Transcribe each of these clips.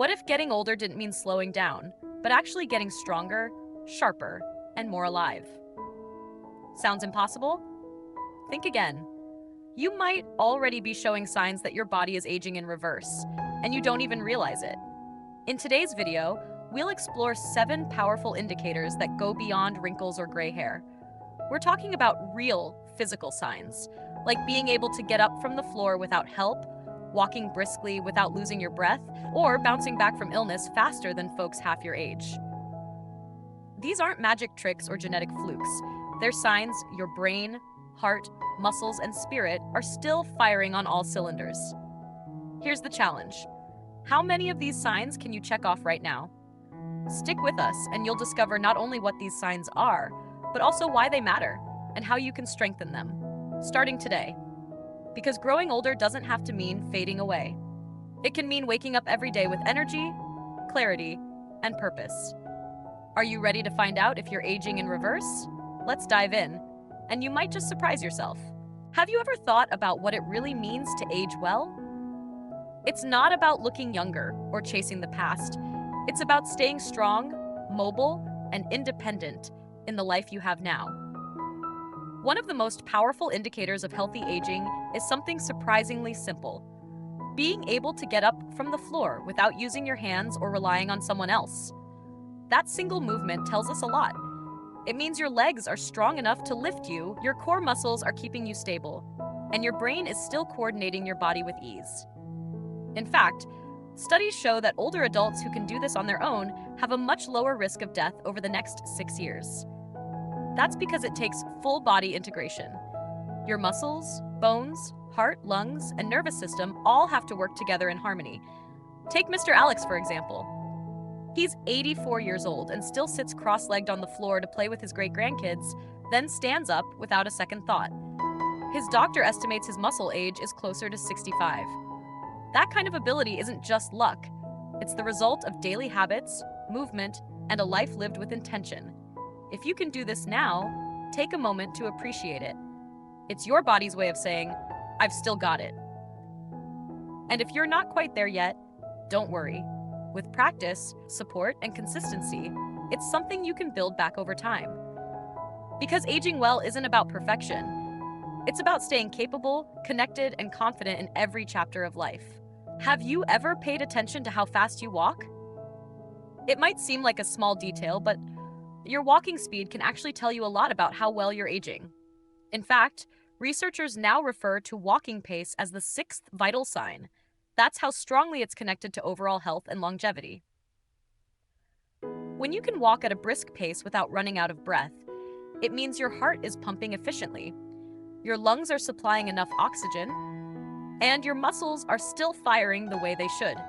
What if getting older didn't mean slowing down, but actually getting stronger, sharper, and more alive? Sounds impossible? Think again. You might already be showing signs that your body is aging in reverse, and you don't even realize it. In today's video, we'll explore 7 powerful indicators that go beyond wrinkles or gray hair. We're talking about real physical signs, like being able to get up from the floor without help, walking briskly without losing your breath, or bouncing back from illness faster than folks half your age. These aren't magic tricks or genetic flukes. They're signs your brain, heart, muscles, and spirit are still firing on all cylinders. Here's the challenge. How many of these signs can you check off right now? Stick with us and you'll discover not only what these signs are, but also why they matter and how you can strengthen them, starting today. Because growing older doesn't have to mean fading away. It can mean waking up every day with energy, clarity, and purpose. Are you ready to find out if you're aging in reverse? Let's dive in, and you might just surprise yourself. Have you ever thought about what it really means to age well? It's not about looking younger or chasing the past. It's about staying strong, mobile, and independent in the life you have now. One of the most powerful indicators of healthy aging is something surprisingly simple: being able to get up from the floor without using your hands or relying on someone else. That single movement tells us a lot. It means your legs are strong enough to lift you, your core muscles are keeping you stable, and your brain is still coordinating your body with ease. In fact, studies show that older adults who can do this on their own have a much lower risk of death over the next 6 years. That's because it takes full body integration. Your muscles, bones, heart, lungs, and nervous system all have to work together in harmony. Take Mr. Alex, for example. He's 84 years old and still sits cross-legged on the floor to play with his great-grandkids, then stands up without a second thought. His doctor estimates his muscle age is closer to 65. That kind of ability isn't just luck. It's the result of daily habits, movement, and a life lived with intention. If you can do this now, take a moment to appreciate it. It's your body's way of saying, "I've still got it." And if you're not quite there yet, don't worry. With practice, support, and consistency, it's something you can build back over time. Because aging well isn't about perfection. It's about staying capable, connected, and confident in every chapter of life. Have you ever paid attention to how fast you walk? It might seem like a small detail, but your walking speed can actually tell you a lot about how well you're aging. In fact, researchers now refer to walking pace as the 6th vital sign. That's how strongly it's connected to overall health and longevity. When you can walk at a brisk pace without running out of breath, it means your heart is pumping efficiently, your lungs are supplying enough oxygen, and your muscles are still firing the way they should.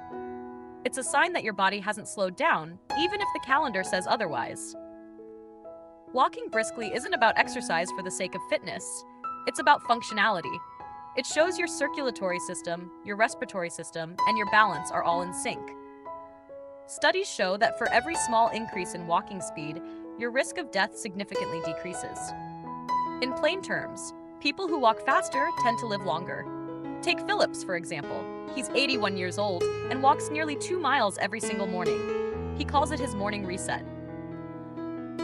It's a sign that your body hasn't slowed down, even if the calendar says otherwise. Walking briskly isn't about exercise for the sake of fitness. It's about functionality. It shows your circulatory system, your respiratory system, and your balance are all in sync. Studies show that for every small increase in walking speed, your risk of death significantly decreases. In plain terms, people who walk faster tend to live longer. Take Phillips, for example. He's 81 years old and walks nearly 2 miles every single morning. He calls it his morning reset.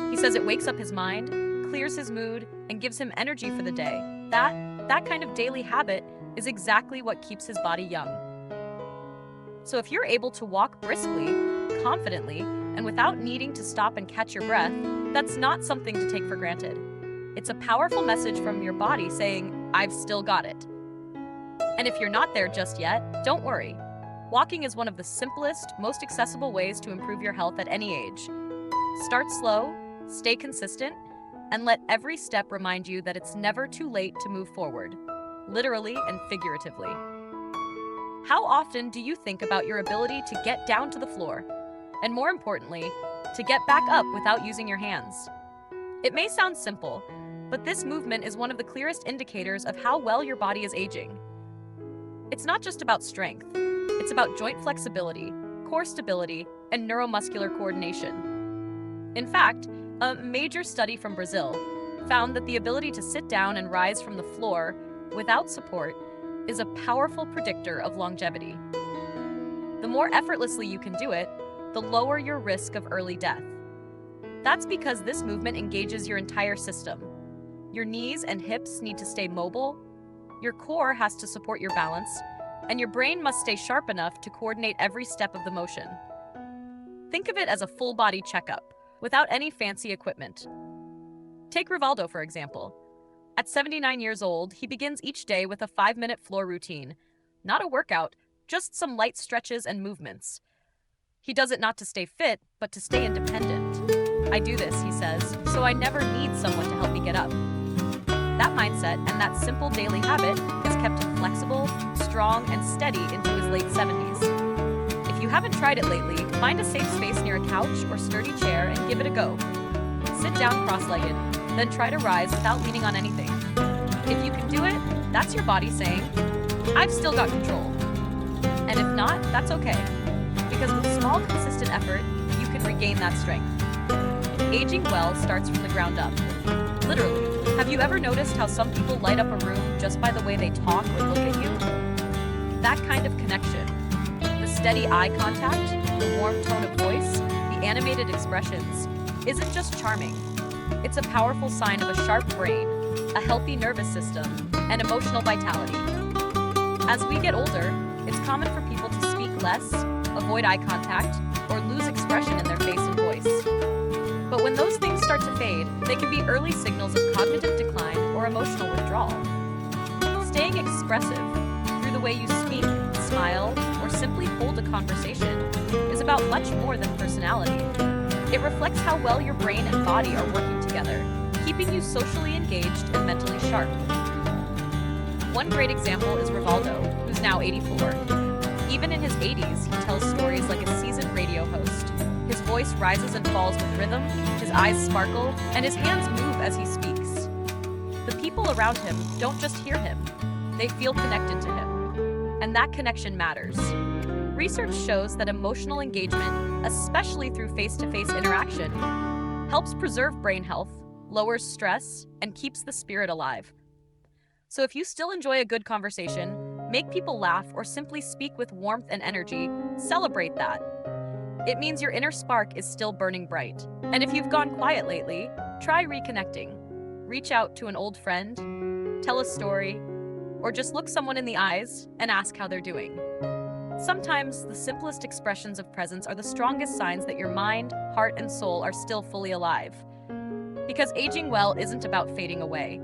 He says it wakes up his mind, clears his mood, and gives him energy for the day. That kind of daily habit is exactly what keeps his body young. So if you're able to walk briskly, confidently, and without needing to stop and catch your breath, that's not something to take for granted. It's a powerful message from your body saying, "I've still got it." And if you're not there just yet, don't worry. Walking is one of the simplest, most accessible ways to improve your health at any age. Start slow, stay consistent, and let every step remind you that it's never too late to move forward, literally and figuratively. How often do you think about your ability to get down to the floor, and more importantly, to get back up without using your hands? It may sound simple, but this movement is one of the clearest indicators of how well your body is aging. It's not just about strength. It's about joint flexibility, core stability, and neuromuscular coordination. In fact, a major study from Brazil found that the ability to sit down and rise from the floor without support is a powerful predictor of longevity. The more effortlessly you can do it, the lower your risk of early death. That's because this movement engages your entire system. Your knees and hips need to stay mobile, your core has to support your balance, and your brain must stay sharp enough to coordinate every step of the motion. Think of it as a full-body checkup, without any fancy equipment. Take Rivaldo, for example. At 79 years old, he begins each day with a 5-minute floor routine. Not a workout, just some light stretches and movements. He does it not to stay fit, but to stay independent. I do this, he says, so I never need someone to help me get up. That mindset and that simple daily habit has kept him flexible, strong, and steady into his late 70s. If you haven't tried it lately, find a safe space near a couch or sturdy chair and give it a go. Sit down cross-legged, then try to rise without leaning on anything. If you can do it, that's your body saying, I've still got control. And if not, that's okay. Because with small, consistent effort, you can regain that strength. Aging well starts from the ground up. Literally. Have you ever noticed how some people light up a room just by the way they talk or look at you? That kind of connection. The steady eye contact, the warm tone of voice, the animated expressions, isn't just charming. It's a powerful sign of a sharp brain, a healthy nervous system, and emotional vitality. As we get older, it's common for people to speak less, avoid eye contact, or lose expression in their face and voice. But when those things start to fade, they can be early signals of cognitive decline or emotional withdrawal. Staying expressive through the way you speak, smile, or simply hold a conversation is about much more than personality. It reflects how well your brain and body are working together, keeping you socially engaged and mentally sharp. One great example is Rivaldo, who's now 84. Even in his 80s, he tells stories like a seasoned radio host. His voice rises and falls with rhythm, his eyes sparkle, and his hands move as he speaks. The people around him don't just hear him, they feel connected to him. And that connection matters. Research shows that emotional engagement, especially through face-to-face interaction, helps preserve brain health, lowers stress, and keeps the spirit alive. So if you still enjoy a good conversation, make people laugh, or simply speak with warmth and energy, celebrate that. It means your inner spark is still burning bright. And if you've gone quiet lately, try reconnecting. Reach out to an old friend, tell a story, or just look someone in the eyes and ask how they're doing. Sometimes the simplest expressions of presence are the strongest signs that your mind, heart, and soul are still fully alive. Because aging well isn't about fading away.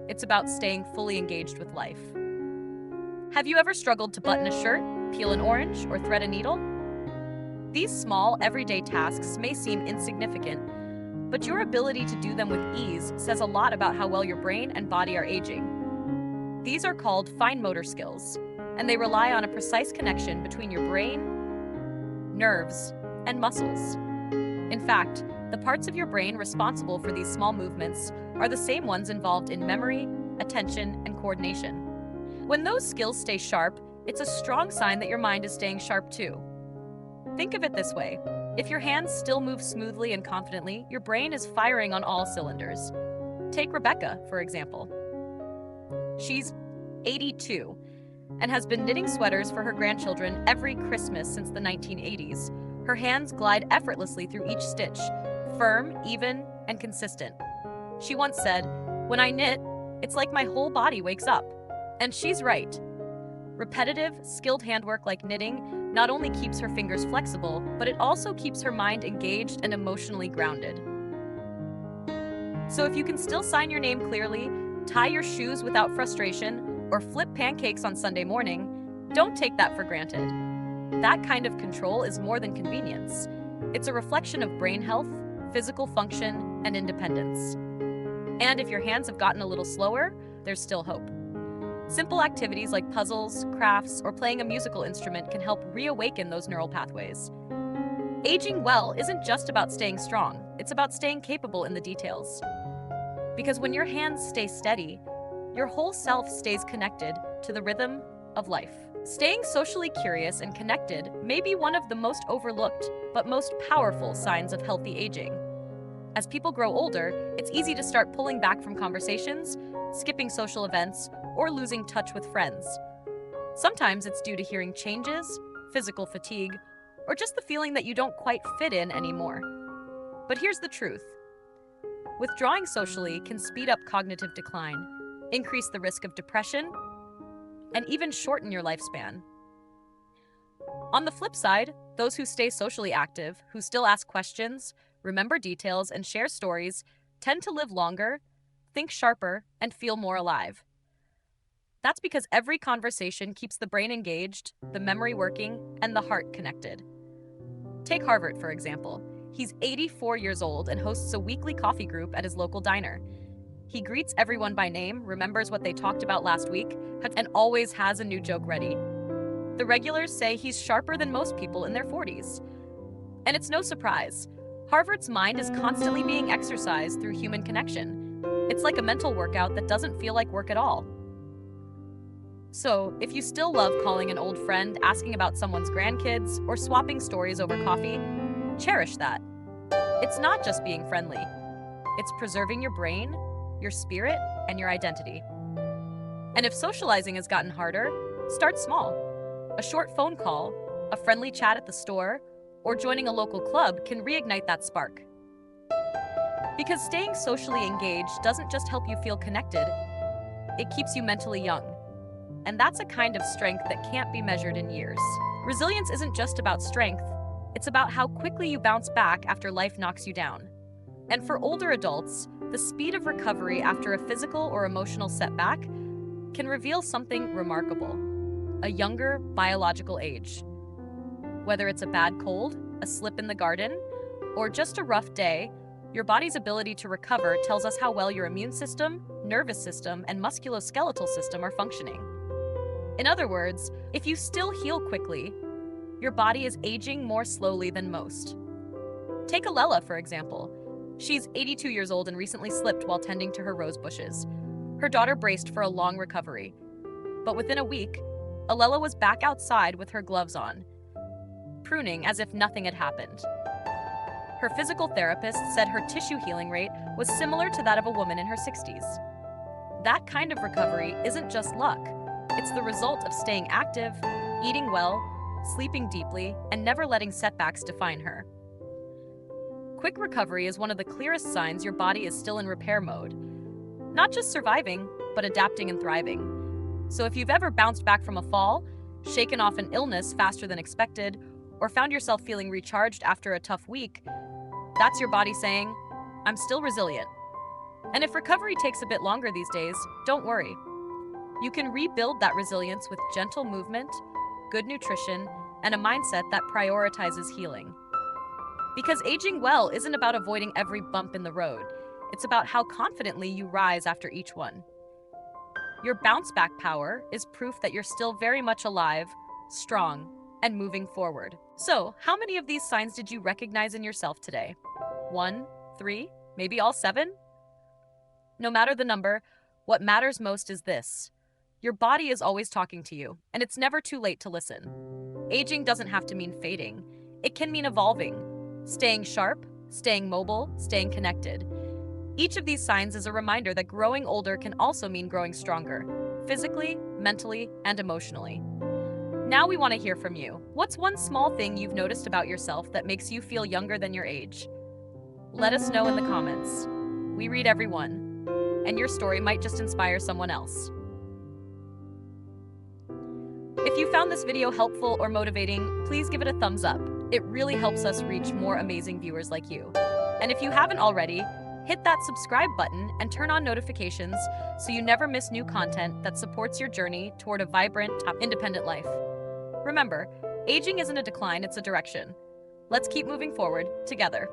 It's about staying fully engaged with life. Have you ever struggled to button a shirt, peel an orange, or thread a needle? These small, everyday tasks may seem insignificant, but your ability to do them with ease says a lot about how well your brain and body are aging. These are called fine motor skills, and they rely on a precise connection between your brain, nerves, and muscles. In fact, the parts of your brain responsible for these small movements are the same ones involved in memory, attention, and coordination. When those skills stay sharp, it's a strong sign that your mind is staying sharp too. Think of it this way. If your hands still move smoothly and confidently, your brain is firing on all cylinders. Take Rebecca, for example. She's 82 and has been knitting sweaters for her grandchildren every Christmas since the 1980s. Her hands glide effortlessly through each stitch, firm, even, and consistent. She once said, "When I knit, it's like my whole body wakes up." And she's right. Repetitive, skilled handwork like knitting not only keeps her fingers flexible, but it also keeps her mind engaged and emotionally grounded. So if you can still sign your name clearly, tie your shoes without frustration, or flip pancakes on Sunday morning, don't take that for granted. That kind of control is more than convenience. It's a reflection of brain health, physical function, and independence. And if your hands have gotten a little slower, there's still hope. Simple activities like puzzles, crafts, or playing a musical instrument can help reawaken those neural pathways. Aging well isn't just about staying strong, it's about staying capable in the details. Because when your hands stay steady, your whole self stays connected to the rhythm of life. Staying socially curious and connected may be one of the most overlooked, but most powerful signs of healthy aging. As people grow older, it's easy to start pulling back from conversations, skipping social events, or losing touch with friends. Sometimes it's due to hearing changes, physical fatigue, or just the feeling that you don't quite fit in anymore. But here's the truth. Withdrawing socially can speed up cognitive decline, increase the risk of depression, and even shorten your lifespan. On the flip side, those who stay socially active, who still ask questions, remember details, and share stories, tend to live longer, think sharper, and feel more alive. That's because every conversation keeps the brain engaged, the memory working, and the heart connected. Take Harvard, for example. He's 84 years old and hosts a weekly coffee group at his local diner. He greets everyone by name, remembers what they talked about last week, and always has a new joke ready. The regulars say he's sharper than most people in their 40s. And it's no surprise. Harvard's mind is constantly being exercised through human connection. It's like a mental workout that doesn't feel like work at all. So, if you still love calling an old friend, asking about someone's grandkids, or swapping stories over coffee, cherish that. It's not just being friendly. It's preserving your brain, your spirit, and your identity. And if socializing has gotten harder, start small. A short phone call, a friendly chat at the store, or joining a local club can reignite that spark. Because staying socially engaged doesn't just help you feel connected, it keeps you mentally young. And that's a kind of strength that can't be measured in years. Resilience isn't just about strength, it's about how quickly you bounce back after life knocks you down. And for older adults, the speed of recovery after a physical or emotional setback can reveal something remarkable: a younger biological age. Whether it's a bad cold, a slip in the garden, or just a rough day, your body's ability to recover tells us how well your immune system, nervous system, and musculoskeletal system are functioning. In other words, if you still heal quickly, your body is aging more slowly than most. Take Alela, for example. She's 82 years old and recently slipped while tending to her rose bushes. Her daughter braced for a long recovery. But within a week, Alela was back outside with her gloves on, pruning as if nothing had happened. Her physical therapist said her tissue healing rate was similar to that of a woman in her 60s. That kind of recovery isn't just luck. It's the result of staying active, eating well, sleeping deeply, and never letting setbacks define her. Quick recovery is one of the clearest signs your body is still in repair mode. Not just surviving, but adapting and thriving. So if you've ever bounced back from a fall, shaken off an illness faster than expected, or found yourself feeling recharged after a tough week, that's your body saying, "I'm still resilient." And if recovery takes a bit longer these days, don't worry. You can rebuild that resilience with gentle movement, good nutrition, and a mindset that prioritizes healing. Because aging well isn't about avoiding every bump in the road. It's about how confidently you rise after each one. Your bounce-back power is proof that you're still very much alive, strong, and moving forward. So, how many of these signs did you recognize in yourself today? 1, 3, maybe all 7? No matter the number, what matters most is this: your body is always talking to you, and it's never too late to listen. Aging doesn't have to mean fading. It can mean evolving, staying sharp, staying mobile, staying connected. Each of these signs is a reminder that growing older can also mean growing stronger, physically, mentally, and emotionally. Now we want to hear from you. What's one small thing you've noticed about yourself that makes you feel younger than your age? Let us know in the comments. We read every one, and your story might just inspire someone else. If you found this video helpful or motivating, please give it a thumbs up. It really helps us reach more amazing viewers like you. And if you haven't already, hit that subscribe button and turn on notifications so you never miss new content that supports your journey toward a vibrant, independent life. Remember, aging isn't a decline, it's a direction. Let's keep moving forward together.